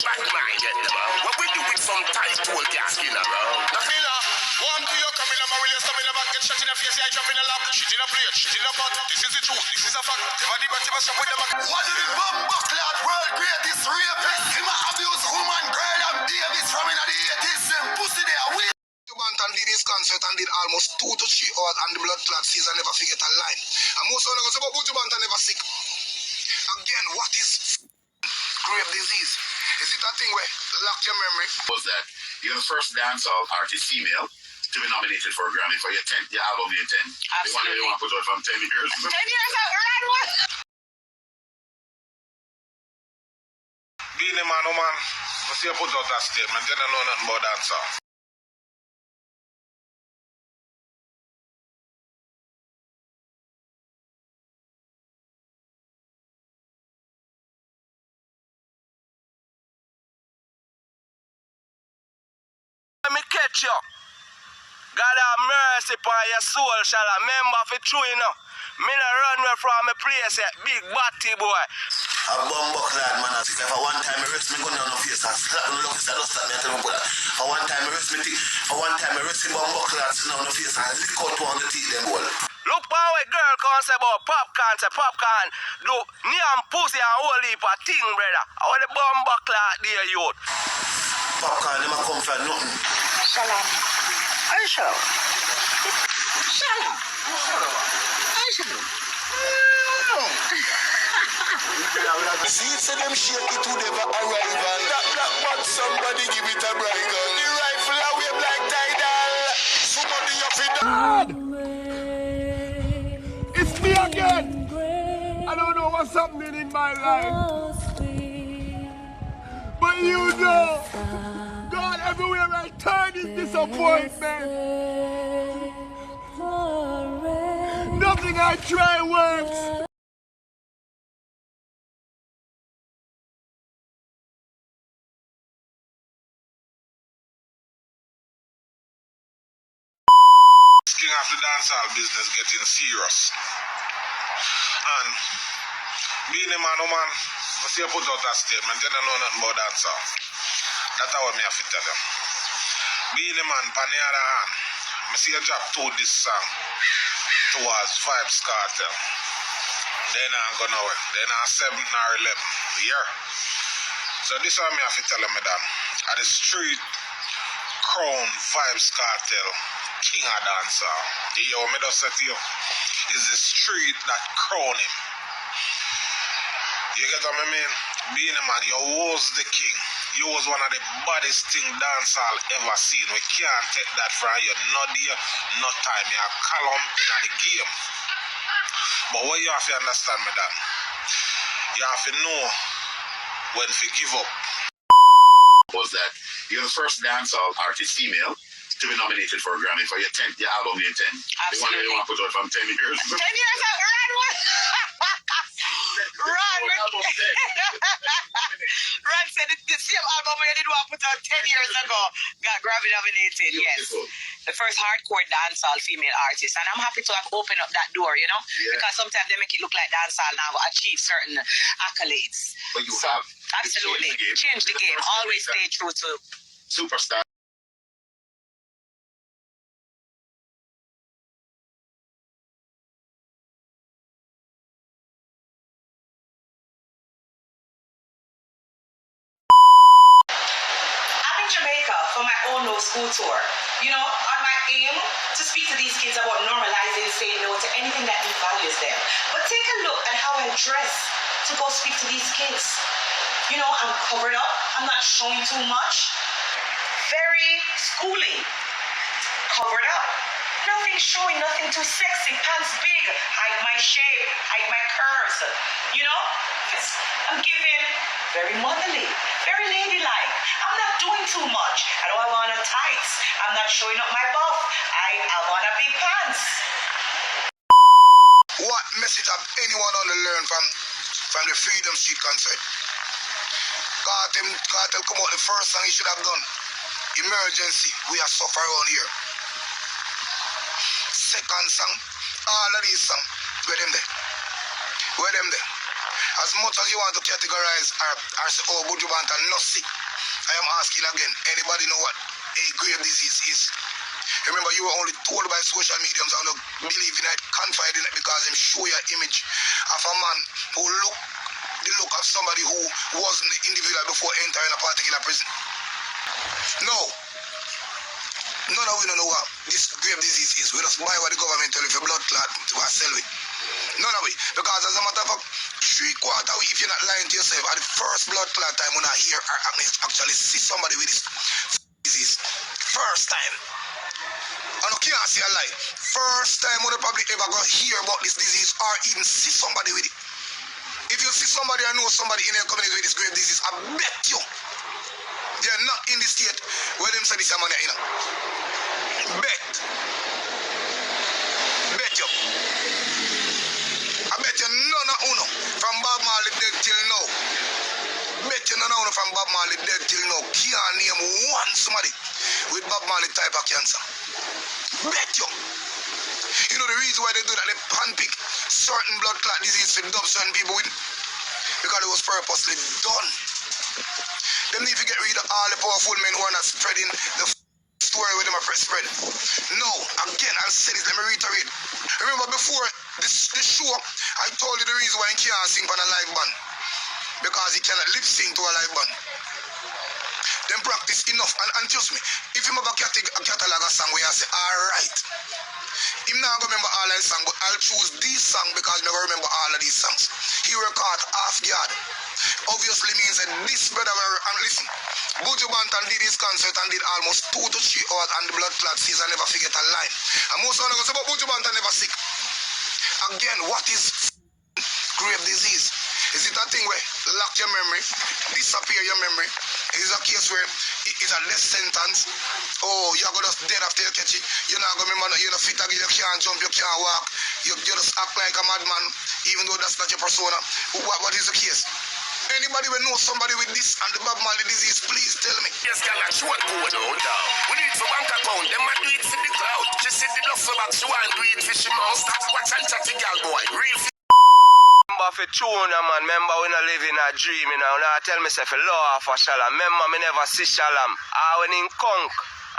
bad mind get them out. What we do with some tight tool gas in around. The filler, one to you, come in, I'm a real stop in the back, get shot in the face, I drop in the lap, shit in the plate, shit in the pot. This is the truth, this is a fact. Never debat, never stop with the back. What do the Popcaan world greatest rapist? Him a abuse woman, girl, I'm Davis from in the 80s. Them pussy there, we. And did his concert and did almost 2 to 3 hours and the blood clot season never forget a line. And most of them go say, but Butubanta never sick. Again, what is grave disease? Is it a thing where lock your memory? Was that you're the first dancehall artist female to be nominated for a Grammy for your 10th your album in 10. Absolutely. The one you want to put out from 10 years. 10 years out, right one. Being a man, oh man, I see you put out that statement, you don't know nothing about dancehall. Let me catch you. God have mercy upon your soul, shall I remember for true, you know. Me no run away from my place yet, big batty boy. A Popcaan man, I for one time I rest me gun down the face and slap me look is a dust at me and tell me put that. For one time I rest me Popcaan sit down the face and lick out one of the teeth them all. Look how a girl can say about Popcaan, say Popcaan do knee and pussy and whole heap of thing, brother. I want the Popcaan there, youth. Popcaan, them a come for nothing. Shalom. Are you sure? Shalom. Are you sure? See, say them shake it to never arrive and that black man somebody give it a bridle. The rifle a wave like tidal. Somebody up in the... It's me again. I don't know what's happening in my life, but you know, God, everywhere I turn is disappointment. Nothing I try works. King of the dancehall business getting serious. And being a man, oh man, I see you put out that statement, you don't know nothing about dancehall. That's what I have to tell you. Being a man, on the other hand, I see you drop to this song towards Vybz Kartel. They're not going nowhere. They're not 7 or 11. Yeah. So this is what I have to tell you, madam. At the street crown Vybz Kartel, king of dancehall. You hear me just say to you? Is the street that crown him. You get what I mean? Being a man, you was the king. You was one of the baddest thing dancehall ever seen. We can't take that from you. No day, no time. You have column in the game. But what you have to understand, madam, you have to know when to give up. Was that you're the first dancehall artist female to be nominated for a Grammy for your 10th your album in 10. The one you want to put out from 10 years. 10 years out, right one. Ron said the same album I did want to put out 10 years ago got Grammy nominated, yes. The first hardcore dancehall female artist. And I'm happy to have opened up that door, you know? Yeah. Because sometimes they make it look like dancehall now achieve certain accolades. But you have. Absolutely. Change the game. Always stay true to Superstar. Jamaica for my own no school tour. You know, on my aim to speak to these kids about normalizing saying no to anything that devalues them. But take a look at how I dress to go speak to these kids. You know, I'm covered up. I'm not showing too much. Very schooly. Covered up. Nothing showing, nothing too sexy. Pants big. Hide my shape. Hide my curves. You know? I'm giving very motherly. Very ladylike. I'm not doing too much. I don't want no tights. I'm not showing up my buff. I want to big pants. What message have anyone on to learn from the Freedom Street concert? Kartel come out the first song he should have done. Emergency. We are suffering around here. Second song. All of these songs. Where them there? Where them there? As much as you want to categorize or say, oh, Buju Banton not sick, I am asking again, anybody know what a grave disease is? Remember, you were only told by social mediums how to believe in it, confide in it, because them show your image of a man who the look of somebody who wasn't the individual before entering a particular prison. No. None of we don't know what this grave disease is. We just buy what the government tell you for blood clot to sell it. None of it. Because as a matter of fact, 3/4 week, if you're not lying to yourself, at the first blood clot time when I hear or actually see somebody with this disease. First time. And you can't see a lie. First time when you probably ever go hear about this disease or even see somebody with it. If you see somebody or know somebody in your community with this grave disease, I bet you they're not in the state where them say this money, you know. Bet you. I bet you none of uno from Bob Marley dead till now. Bet you none of uno from Bob Marley dead till now can't name one somebody with Bob Marley type of cancer. Bet you. You know the reason why they do that, they handpick certain blood clot disease to dub certain people with, because it was purposely done. Them need to get rid of all the powerful men who are not spreading the story with them are spread. No, again, I'll say this, let me reiterate. Remember before this show, I told you the reason why he can't sing on a live band. Because he cannot lip sync to a live band. Them practice enough, and trust me, if you have a catalog of song where I say, alright, I'm not going to remember all his songs, but I'll choose these songs because I never remember all of these songs. He record half guard. Obviously means that this brother, and listen, Buju Banton did his concert and did almost 2 to 3 hours and the blood clot season never forget a line. And most of them say, but Buju Banton never sick. Again, what is grave disease? Is it a thing where lock your memory, disappear your memory? Is it a case where it is a death sentence? Oh, you're going to just dead after you catch it. You're not going to remember, you're not fit again, you can't jump, you can't walk. You just act like a madman, even though that's not your persona. What is the case? Anybody will know somebody with this and the Bob Marley disease, please tell me. Yes, girl, a short code out now. We do it for bank account, them might do it for the cloud. She said the duffel box, she want to do it for she mouse. That's what's on chatty girl boy, real remember for tune, man. Remember we not live in a dream, you know. Now tell myself a law for Shalom. Remember me never see Shalom. I went in conk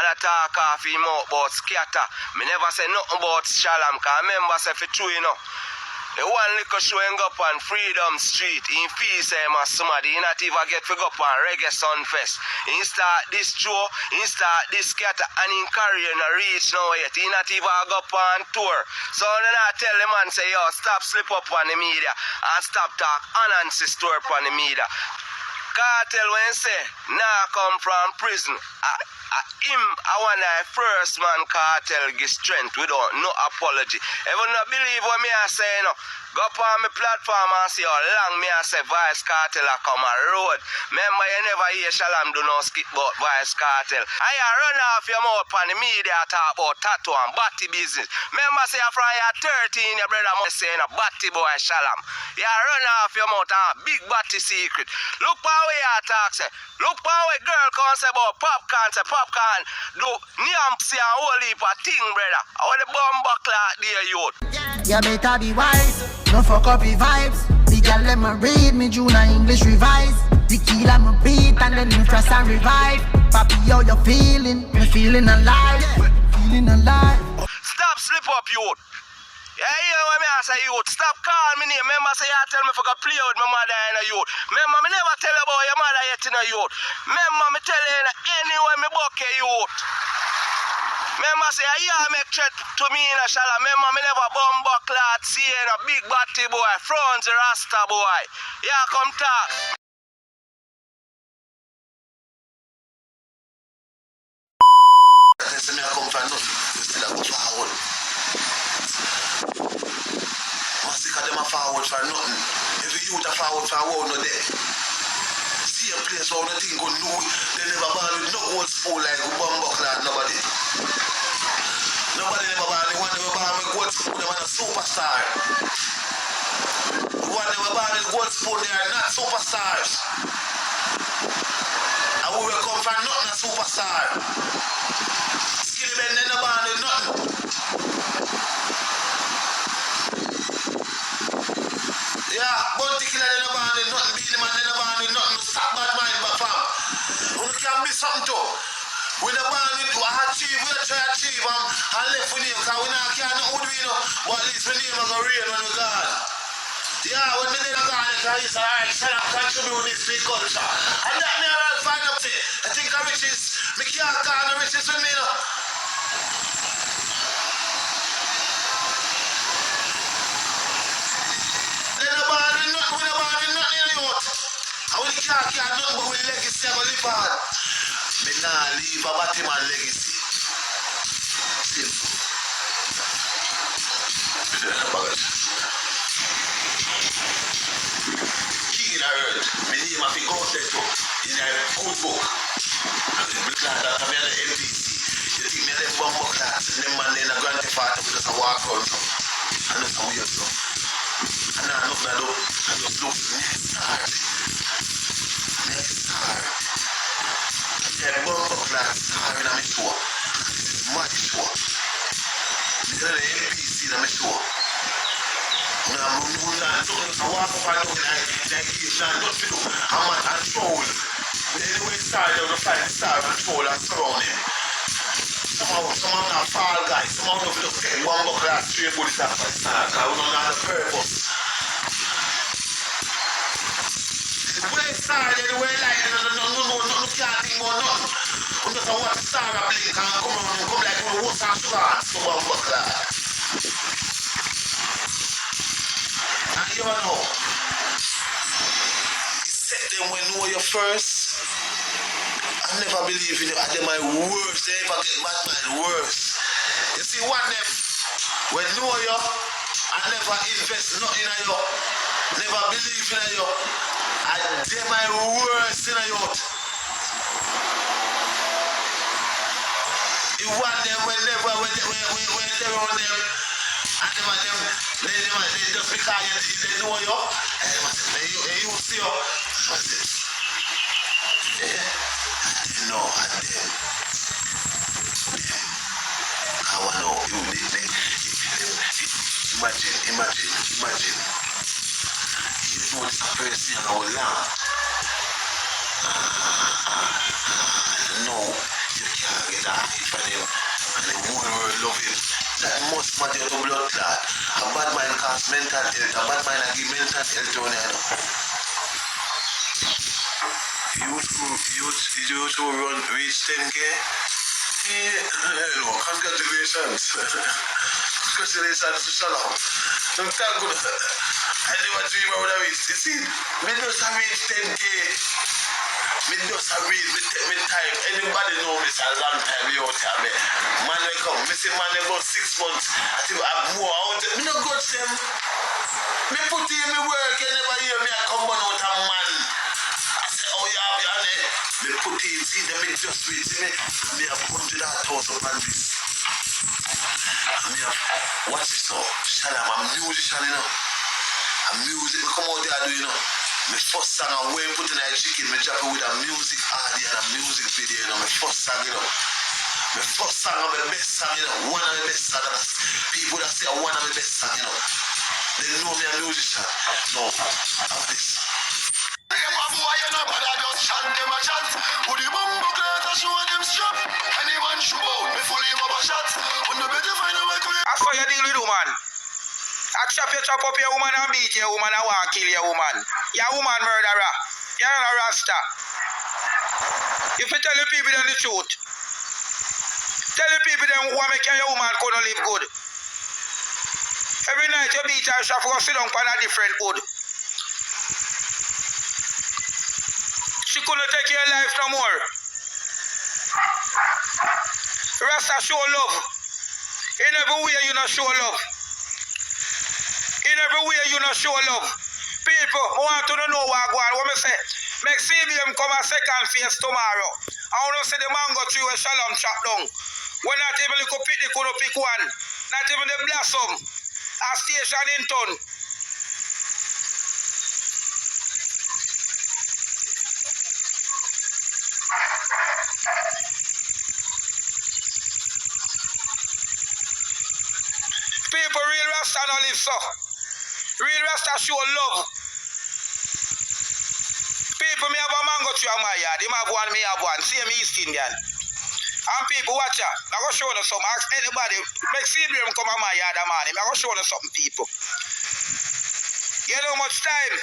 and I talk off him out about scatter. Me never say nothing about Shalom, cause remember say for true, you know. The one little show him go up on Freedom Street. In Pvssy as somebody, he not even get to go up on Reggae Sunfest. He start this show, he start this scatter, and in career not reach now yet. He not even go up on tour. So then I tell the man say, yo, stop slip up on the media and stop talk unanswered story on the media. Cartel when say, nah come from prison. Him, I want the first man Cartel give strength without no apology. Even not believe what me I say, no. Go up on my platform and see how long me I say Vice Cartel a come a road. Remember you never hear Shalom do no skip about Vice Cartel. I run off your mouth on the media talk about tattoo and batty business. Remember say from your 13 your brother must say a batty boy Shalom. You run off your mouth and big batty secret. Look how you talk say. Look how a girl can say about Popcaan, say Popcaan do Niampsy and whole heap of thing, brother. How the bomb buckler there, youth. You better be wise, no fuck up your vibes. The girl let me read me June English revise. The killer me beat and then me trust and revive. Papi, how you feeling? Me feeling alive, feeling alive. Stop slip up, youth. Yeah, you know what me I say, youth. Stop calling me name. Remember say you tell me for go play with my mother in a youth. Remember me never tell you about your mother yet in a youth. Remember me tell you anywhere me buck a youth. Remember say you make threat to me in a shala. Remember me never bomb buckler, see a big batty boy, front rasta boy. Yeah, come talk. I come from nothing. You still have to forward. Because them are forward for nothing. Every youth are forward for a world no day. See a place where nothing go new. They never born with no old spoon like Bumbleclad, nobody. Nobody never born. The one never born with gold spoon, they are a superstar. The one never born with gold spoon, they are not superstars. And we will come from nothing a superstar. Skilly men never born with nothing. Yeah, Bounty Killer achieve, we try to achieve and left with him because we not can't know who we know. But at least we name is going to reign when we're gone. Yeah, when we name is gone, you say, alright, shall I contribute this big culture? And that me I'll find up to. I think the riches, me can't call the riches with me, you know. Then nobody nothing, we nobody nothing in the youth. And we can't care nothing but with legacy I go live on. Me nah leave a Batman legacy. Simple. King in the earth, me name have to go there too. In a good book. I'm glad that I'm in the MPC. You think me have one more class, and them man in a grandfather with us a walk around. And that's how we have to. And I look at them, I just look next star. Next star. Yeah, bumper class star in my show. My show. Me tell the MPC in my show. I'm walk up and down like he's not nothing to do. I'm at control. Anyway, star, they're going to find the star control and surround him. Some of them are fall guys. Some of them just take one buckle and straight bullets after the star because we don't know the purpose. The way star, the way light, no, can't think about nothing. We just watch the star blink and come like we what's and sugar and so one buckle. And you know, he said them when know you first. I never believe in them. And they're my worst. They never get mad my worst. You see, one them, when know you, I never invest nothing in you. Never believe in you. And they're my worst in you. You want them whenever when they're on them. And they just because they know you. And you see you. Yeah. No, and then I want to know. Imagine. You know this person in our land. No, you can't get that for him. And the whole world love him. That must matter to blood clot. A bad mind cause mental health. A bad mind give mental health on it. You to run reach 10K? Yeah, congratulations. Congratulations to Shalom. Thank God. I never dream I would have reached. You see, me just reach 10K. Me just reach me time. Anybody know me a long time out here. Man will come. Me say man about 6 months. I think I have more out there. Me no got them. Me put in me work. You never hear me I come out a man. Oh yeah, they put it, see them just wait, see me have 100,000 on this. And me have, watch this now, Shalom, I'm musician, you know. I'm music, me come out there do, you know. My first song I went put in a chicken, me drop it with a music audio and a music video, you know. My first song, you know. My first song is my best song, you know. One of my best songs. People that say one of my best songs, you know. They know me a musician. No, have this. Boy, you know, but I just chant them a chat. Put the bumbo clat and show them strap. Anyone show out, me fully him up a shot. When the better find a way to it. That's how you deal with woman. Chop up your woman and beat your woman and want to kill your woman. Your woman murderer. You're not a rasta. If you tell the people the truth, tell the people them who make your woman couldn't live good. Every night you beat her, she have to go sit down on a different wood. She couldn't take your life no more. Rasta show love. In every way you not show love. In every way you not show love. People want to know what go on. What me say? Make CBM come a second phase tomorrow. I want to say the man go through a Shalom chop down. When not even the pick, they couldn't pick one. Not even the blossom. A station in town. People, real Rasta no live so. Real Rasta show love. People, me have a mango tree on my yard. Him have one, me have one. Same East Indian. And people watch ya. I'm going to show you something. Ask anybody. Make CBM come on my yard, man. I'm going to show you something, people. You know how much time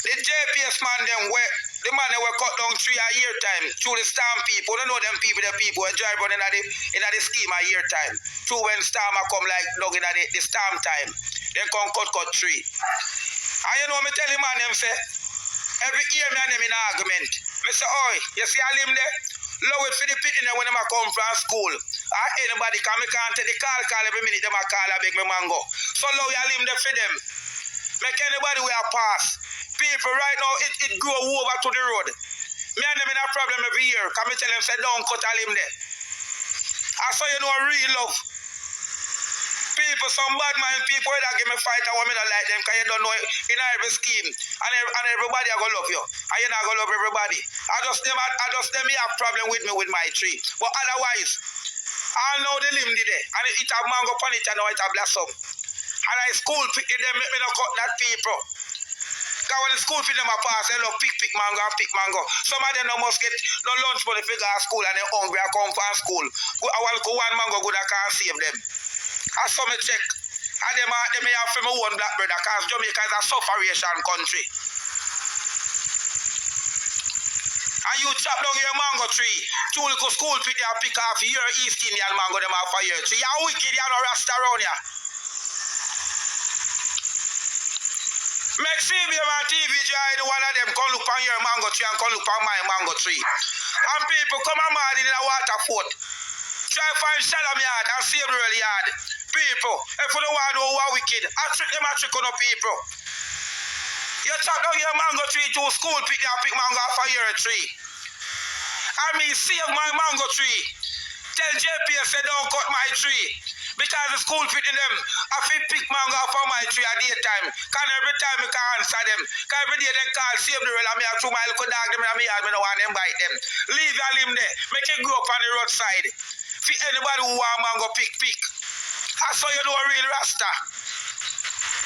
the JPS man them where the man they were cut down 3 a year time through the storm people. You know them people, the people who drive running in the scheme a year time. Through when storm come like dog in the storm time. Then come cut 3. And you know me tell the man them say every year me and them in an argument. Me say, oi, you see all him there? Low it for the pit in there when them a come from school. Or anybody come, me can't take the call every minute them a call a beg me mango. So low you him there for them. Make anybody we are pass. People right now it grow over to the road. Me and them in a problem every year. Come me tell them say don't cut all him there. I saw you know real love. People, some bad mind people that give me fight and want me not like them because you don't know in every scheme. And everybody are gonna love you. And you're not gonna love everybody. I just them have problem with me with my tree. But otherwise, I know the limb there. And it have mango on it and now it have blossom. And I school pick them make me not cut that people. Because when the school pick them apart, they love pick mango and pick mango. Some of them must get no lunch money for go to school and they hungry and come from school. I want to one mango good I can't save them. I saw me check. And they may have from my own black brother because Jamaica is a sufferation country. And you chop down your mango tree. Two little school pick you pick off your East Indian mango them off for your tree. You're wicked, you're no rasta around here. Make CBM and TV join one of them come look on your mango tree and come look on my mango tree. And people come and mad in a water fort. Try to find Shalom yard and save the real yard. People, if you don't want to know who are wicked, I trick them and trick on the people. You chop down your mango tree to school, pick mango off of your tree. I mean, save my mango tree. Tell JPS say don't cut my tree. Because the school picking them, I feel pick mango off of my tree at daytime. Because every time I can answer them. Because every day they call, save the real, and I have 2 miles to dog them in my yard, I don't want them bite them. Leave your limb there. Make it grow up on the roadside. For anybody who want mango, pick. I saw you know a real rasta.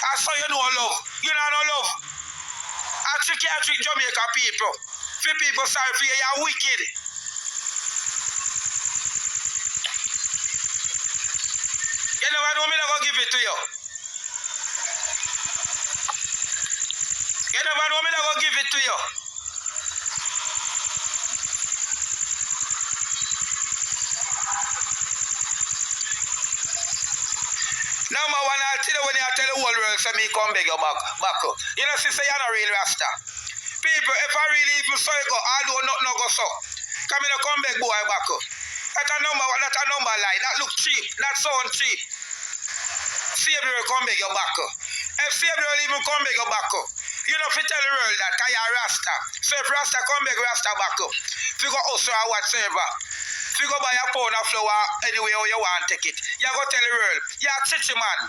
I saw you know love. You know no love. I trick Jamaica people. For people sorry for you, you're wicked. You never know me not gonna give it to you. You never know me not gonna give it to you. Number one, I'll tell you when you tell the whole world, so me come beg you back. You know, sister, you're not real rasta. People, if I really even saw you go, I do not go so. Come in, come beg boy back. That's a number lie. That look cheap. That sound cheap. Savior will come beg you back. If Savior will even come beg you back, you know, if you tell the world that, because you're rasta. So if rasta come beg rasta back, if you go also or whatsoever, if you go buy a pound of flour anywhere you want to take it, you go tell the world, you're a chichi man.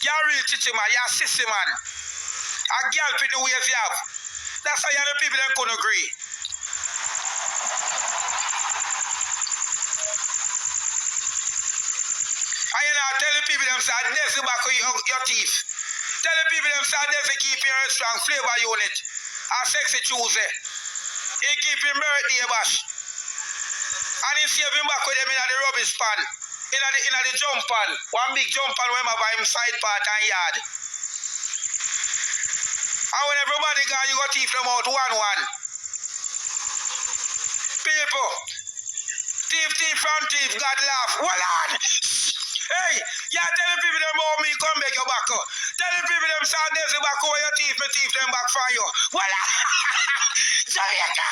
You're a real chichi man. You're a sissy man. A girl with the ways you have. That's how the people that couldn't agree. And you know, tell the people them say, there's the back of your teeth. Tell the people them say, there's the keep your strong flavor unit. A sexy Tuesday. He keep him birthday bash. And he save him back with them in the rubbish pan. In the jump pan. One big jump pan where by him side part and yard. And when everybody gone, you got thief them out one. People. Thief from thief, God laugh. Hold on. Hey, you tell the people them how me come back your back. Tell the people them say there's the back where your thief them back for you. Hold on. Jamaica.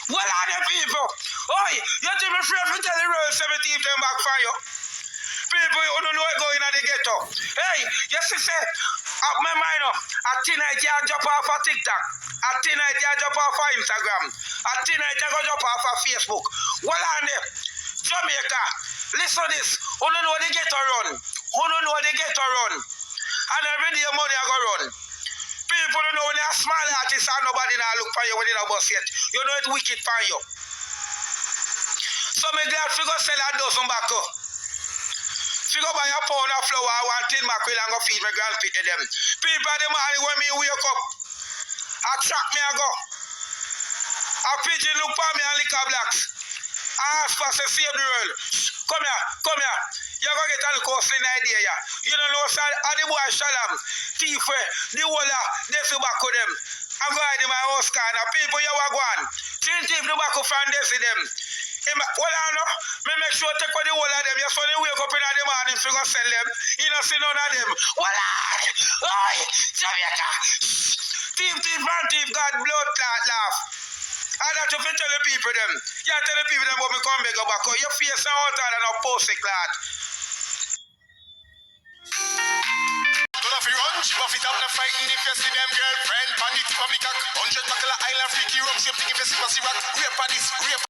What are the people? Oi, you tell me free to tell the world 17 them back for you. People, you don't know what going on the ghetto. Hey, you see, say, at my mind, at tonight you jump off of TikTok. At tonight you jump off of Instagram. At tonight you go jump off of Facebook. What are they? Jamaica, listen to this. Who don't know the ghetto run? Who don't know the ghetto run? And every day money I go run. People don't know when you're a small artist and nobody now look for you when you're a bus yet. You know it's wicked for you. So me glad to go sell a dozen back. If you go buy a pound of flour, I want 10 mackerel and go feed my grandpit to them. People them all when me wake up, attract me I go. A pigeon look for me and lick a blacks. Ask for to save the world. Come here. You're going to get a costly idea here. You don't know, sir, the boy Shalom, thief, the whole of Desi back with them. I'm going to my house corner. People, you are going. Since thief the back from Desi them. Well, I know. Me make sure take for the whole of them. You saw they wake up in the morning to go sell them. You don't see none of them. Well, I, Jamaica. Thief, God, blood clot laugh. And that you tell the people them. You tell the people them about me come back go back. Your face out and a pussy clot. Don't have to run, she buff it up, not fighting if you see them girlfriend. Pan the tip of me cock, 100 buckle of island freaky rum, same thing if you see pussy rock. Rape on this, rape